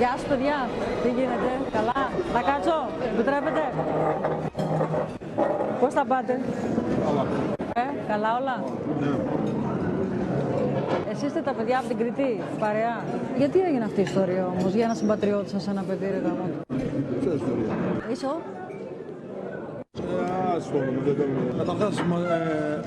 Γεια σας παιδιά, τι γίνεται, καλά, να κάτσω, επιτρέπετε. Πώς θα πάτε? Καλά. Καλά όλα. Ναι. Εσείς είστε τα παιδιά από την Κρητή, παρέα. Γιατί έγινε αυτή η ιστορία όμως, για ένα συμπατριώτη σας, ένα παιδί ρε γάμο? Ποια ιστορία? Είσαι ο? Ασχολούμαι, δεν το λέω. Καταρχάς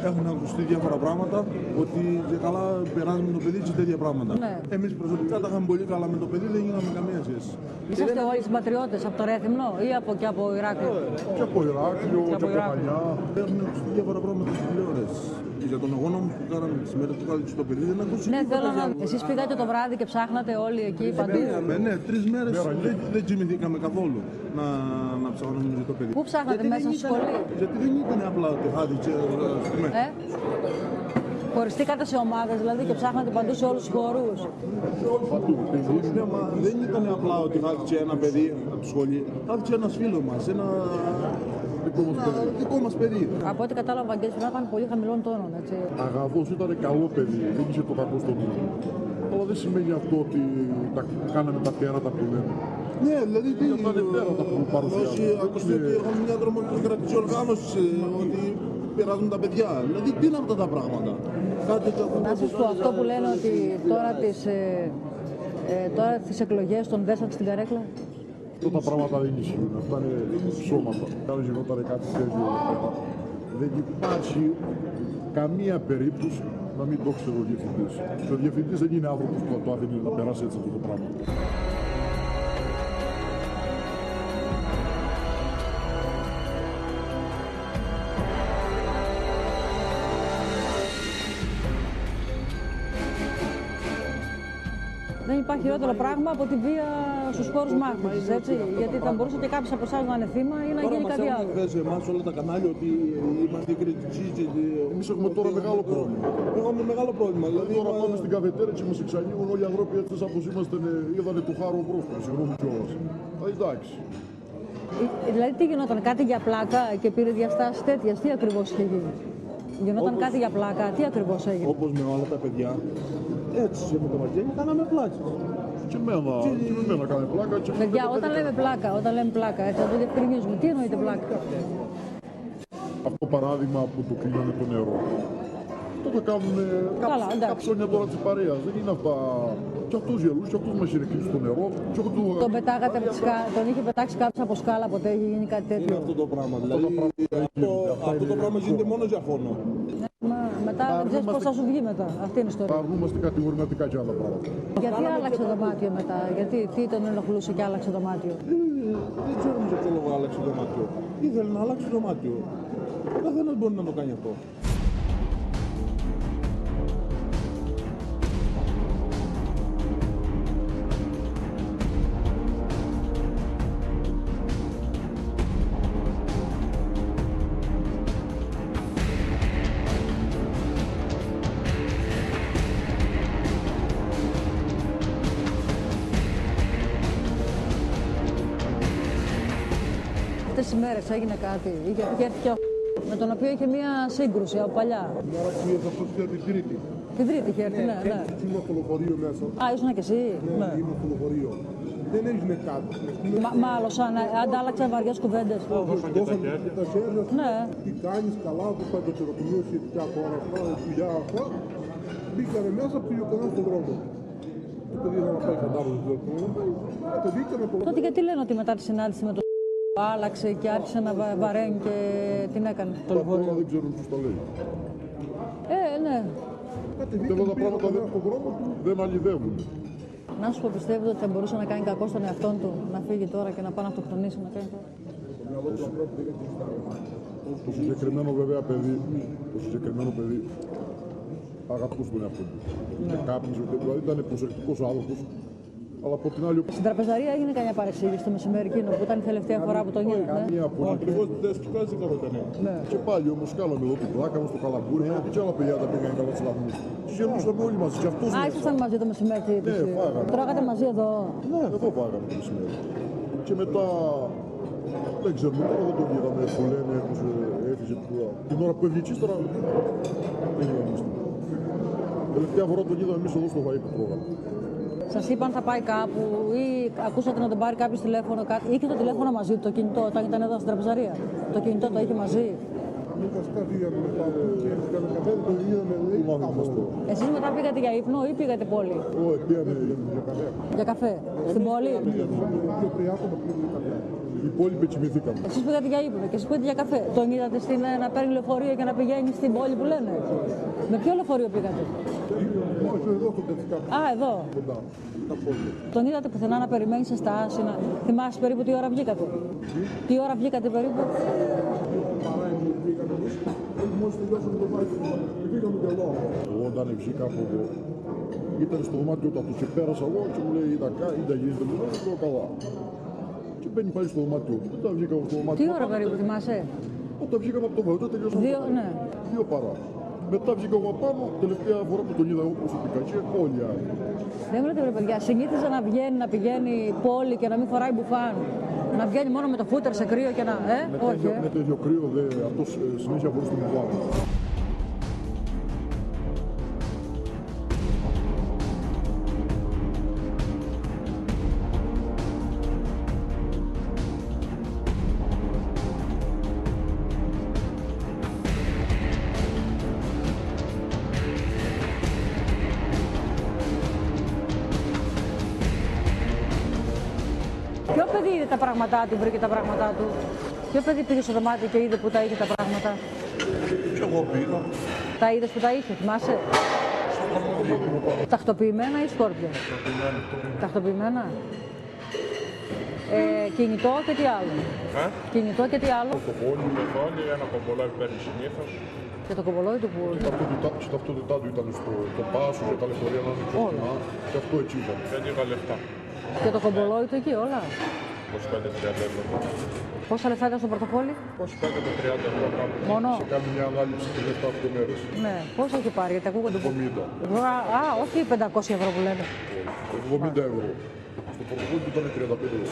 έχουν ακουστεί διάφορα πράγματα, ότι και καλά περνάμε με το παιδί και τέτοια πράγματα. Ναι. Εμείς προσωπικά τα είχαμε πολύ καλά με το παιδί, δεν είχαμε καμία σχέση. Είσαστε όλοι συμπατριώτες από το Ρέθυμνο ή και από Ηράκλειο? Και από Ηράκλειο, και από Παλιά. Έχουν ακουστεί διάφορα πράγματα στην τηλεόραση. Για τον αγώνα μου που κάναμε τις μέρες που κάλυψε το παιδί, δεν ακούστηκε. Ναι, θέλω να. Εσείς πήγατε το βράδυ και ψάχνατε όλοι εκεί παντού. Ναι, 3 μέρες δεν κοιμηθήκαμε καθόλου να ψάχνουμε το παιδί. Πού ψάχνατε, μέσα στη σχολή? Γιατί δεν ήταν απλά ότι χάθηκε. Χωριστήκατε σε ομάδες δηλαδή και ψάχνατε παντού σε όλους τους χώρους? Δεν ήταν απλά ότι χάθηκε ένα παιδί από τη σχολή. Χάθηκε ένας φίλος μας, ένα δικό μας παιδί. Από ό,τι κατάλαβα, Αγγέλης, πρέπει να ήταν πολύ χαμηλών τόνων, έτσι. Αγαθός, ήταν καλό παιδί, δεν είχε το κακό στον νου. Αλλά δεν σημαίνει αυτό ότι κάναμε τα τέρατα που λέμε. Ναι, δηλαδή τι ήταν τέρατα που παρουσιάζουν. Ακούστε ότι έχουμε μια τρομοκρατική οργάνωση, ότι περάζουν τα παιδιά. Δηλαδή τι είναι αυτά τα πράγματα? Να σας πω αυτό που λένε ότι τώρα τις εκλογές τον δέσατε στην καρέκλα. Αυτά τα πράγματα δεν ισχύουν, αυτά είναι ψώματα. Αν γινόταν κάτι τέτοιο, δεν υπάρχει καμία περίπτωση να μην το ξέρει ο διευθυντής. Ο διευθυντής δεν είναι άνθρωπος που το αφήνει να περάσει έτσι αυτό το πράγμα. Δεν υπάρχει χειρότερο πράγμα από τη βία στους χώρους μάχης, έτσι. Γιατί θα μπορούσε και κάποιος από εσάς να είναι θύμα ή να γίνει κάτι άλλο. Τώρα μας εμάς όλα τα κανάλια ότι είμαστε κριτικοί. Εμείς έχουμε τώρα μεγάλο πρόβλημα. Έχουμε μεγάλο πρόβλημα. Δηλαδή Τώρα πάμε στην καφετέρια και μας εξαγγείλουν όλοι οι ανθρώποι έτσι όπως είμαστε, είδανε το χάρο μπροστά, συγγνώμη κιόλας. Εντάξει. Δηλαδή τι γινόταν, κάτι για πλάκα και πήρε διαστάσεις τέτοιες, τι ακριβώς είχε γίνει? Γινόταν κάτι για πλάκα, τι ακριβώς έγινε? Όπως με όλα τα παιδιά, έτσι και με το Βαγγέλη κάναμε πλάκα. Και με μένα κάνει πλάκα. Παιδιά, όταν λέμε πλάκα, έτσι, να το διευκρινίζουμε. Τι εννοείται πλάκα? Αυτό το παράδειγμα που το κλείνανε το νερό. Αυτό το κάνουν καψόνια τώρα της παρέας. Δεν είναι αυτά. Και αυτός γελούσε, και αυτός μας είχε κλείσει στο νερό. Τον πετάγατε από τη σκάλα, τον είχε πετάξει κάποιος από σκάλα, ποτέ είχε γίνει κάτι τέτοιο? Είναι αυτό το πράγμα. Δηλαδή, αυτό το πράγμα γίνεται μόνο για φόνο. Μετά δεν ξέρεις πώς θα σου βγει μετά. Αυτή είναι η ιστορία. Αρνούμαστε κατηγορηματικά και άλλα πράγματα. Γιατί άλλαξε το δωμάτιο μετά, γιατί τι τον ενοχλούσε και άλλαξε το δωμάτιο? Δεν ξέρουμε για ποιο λόγο άλλαξε το δωμάτιο. Ήθελε να αλλάξει το δωμάτιο. Ο καθένας μπορεί να το κάνει αυτό. Αυτές τις μέρες έγινε κάτι, είχε με τον οποίο είχε μία σύγκρουση από παλιά. Μια ώρα που ήρθε αυτός για την Τρίτη. Την Τρίτη είχε έρθει, ναι. Ήμουν στο λεωφορείο μέσα. Α, ήσουν και εσύ. Ναι, ήμουν στο λεωφορείο. Δεν έγινε κάτι. Μάλωσαν, αντάλλαξαν βαριές κουβέντες. Δώσανε τα χέρια σου. Ναι. Τι κάνεις καλά, που πάει το χειροκομείο σχετικά τώρα αυτά, δουλειά αυτά. Μπήκανε μέσα, πήγε ο κανένας στον δρόμο. Το παιδί ήθελε να πάει κατάβαση του δρόμου. Το μπήκανε πολλά. Τότε γιατί λένε ότι μετά τη συνάντηση με το άλλαξε και άρχισε να βαραίνει και την έκανε το λεωφορείο? Δεν ξέρουν ποιος το λέει. Ναι. Θέλω τα πράγματα δεν στον δρόμο του, δεν αλυδεύουν. Να σου πω, πιστεύετε ότι θα μπορούσε να κάνει κακό στον εαυτόν του, να φύγει τώρα και να πάει να αυτοκτονήσει, να κάνει τώρα? Το συγκεκριμένο βέβαια παιδί, αγαπούσε τον εαυτό του. Κάποιος, δηλαδή ήταν προσεκτικός άνθρωπος, αλλά από την άλλη... Στην τραπεζαρία έγινε καμιά παρεξήγηση το μεσημέρι εκείνο που ήταν η τελευταία φορά που τον είδατε? Ακριβώς δεν σπουδάζει κάποτε, ναι. Και πάλι όμως κάναμε εδώ την πλάκα μας, το καλαμπούρι, και άλλα παιδιά τα πήγαν καλά στις λαγμούς. Γελούσαμε όλοι μαζί, και αυτός... Α, ήσασταν μαζί το μεσημέρι? Ναι, φάγαμε. Τρώγατε μαζί εδώ? Ναι, εδώ φάγαμε το μεσημέρι. Και μετά... Δεν ξέρουμε, τώρα δεν τον είδαμε που λένε, πως έφυγε την ώρα που έφυγε ύστερα. Δεν είδαμε εμείς. Τελευταία φορά τον είδαμε εμείς εδώ στο φαΐ που τρώγαμε. Σας είπαν θα πάει κάπου ή ακούσατε να τον πάρει κάποιος τηλέφωνο, κάτι. Είχε το τηλέφωνο μαζί του, το κινητό, όταν ήταν εδώ στην τραπεζαρία. Το κινητό το είχε μαζί. Εσείς μετά πήγατε για ύπνο ή πήγατε πόλη? Όχι, πήγαμε για καφέ. Για καφέ, στην πόλη. Οι υπόλοιποι κοιμηθήκαμε. Εσείς πήγατε για ύπνο και εσείς πήγατε για καφέ. Τον είδατε να παίρνει λεωφορείο και να πηγαίνει στην πόλη που λένε? Με ποιο λεωφορείο πήγατε? Όχι, εδώ στο Τετσικάπ. Α, εδώ. Κοντά. Τα πόδια. Τον είδατε πουθενά να περιμένει σε στάση? Θυμάσαι περίπου τι ώρα βγήκατε? Τι ώρα βγήκατε περίπου? Παράιμοι πήγαμε εμείς. Μόλις τελειώσαμε το βάκι, πήγαμε και εδώ. Εγώ όταν βγήκα από εδώ, ήταν στο δωμάτιο του και πέρασα εγώ και μου λέει είδα γυρίζετε μου, δεν το καλά. Και μπαίνει πάλι στο δωμάτιο του. Όταν βγήκαμε στο δωμάτιο. Τι ώρα περίπου θυμάσαι? Όταν βγήκαμε από το βαγόνι, τελειώσαμε. Ναι. 2 παρά. Μετά βγήκα εγώ πάνω, τελευταία φορά που τον είδα εγώ προσωπικά και όλοι οι άλλοι. Δεν μου λέτε ρε παιδιά, συνήθιζε να πηγαίνει πόλη και να μην φοράει μπουφάν. Να βγαίνει μόνο με το φούτερ σε κρύο και να. Όχι. Με τέτοιο κρύο, αυτός συνέχεια μπορούσε να μου βάλει. Ποιο παιδί είδε τα πράγματά του, βρήκε τα πράγματά του? Ποιο παιδί πήγε στο δωμάτιο και είδε που τα είχε τα πράγματα? Και εγώ πήγα. Τα είδες που τα είχε, θυμάσαι? Τακτοποιημένα ή σκόρπια? Τακτοποιημένα. Κινητό και τι άλλο? Κινητό και τι άλλο? Το πόλι, κεφάλι, ένα κομπολάκι παίρνει συνήθως. Και το κομπολόι του που. Η ταυτότητά του ήταν στο πάσο και τα λεωφορεία να είναι πιο φθηνά. Και αυτό έτσι ήταν. Δεν είχα λεφτά. Και το κομπολόι του εκεί όλα. 25-30 ευρώ. Πόσα λεφτά ήταν στο πορτοφόλι? 25 με 30 ευρώ κάπου. Μόνο. Και κάνει μια ανάλυση και λεφτά 8 μέρες. Ναι. Πόσα έχει πάρει, γιατί ακούγονται. 70. Α, όχι 500 ευρώ που λένε. 70 ευρώ. Στο πορτοφόλι του ήταν 35 ευρώ.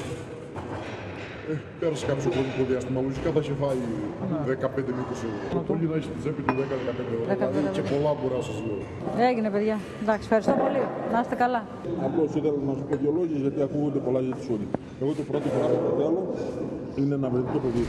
Πέρασε κάποιο χρονικό διάστημα, λογικά θα είχε φάει 15 με 20 ευρώ. Το πολύ να έχει στη τσέπη του 10-15 ευρώ. Δηλαδή και πολλά μπορεί να σας λέω. Έγινε παιδιά. Εντάξει, ευχαριστώ πολύ. Να είστε καλά. Απλώς ήθελα να σου πω δύο λόγια γιατί ακούγονται πολλά για τη Σούλη. Εγώ το πρώτο που θέλω είναι να βρεθεί το παιδί.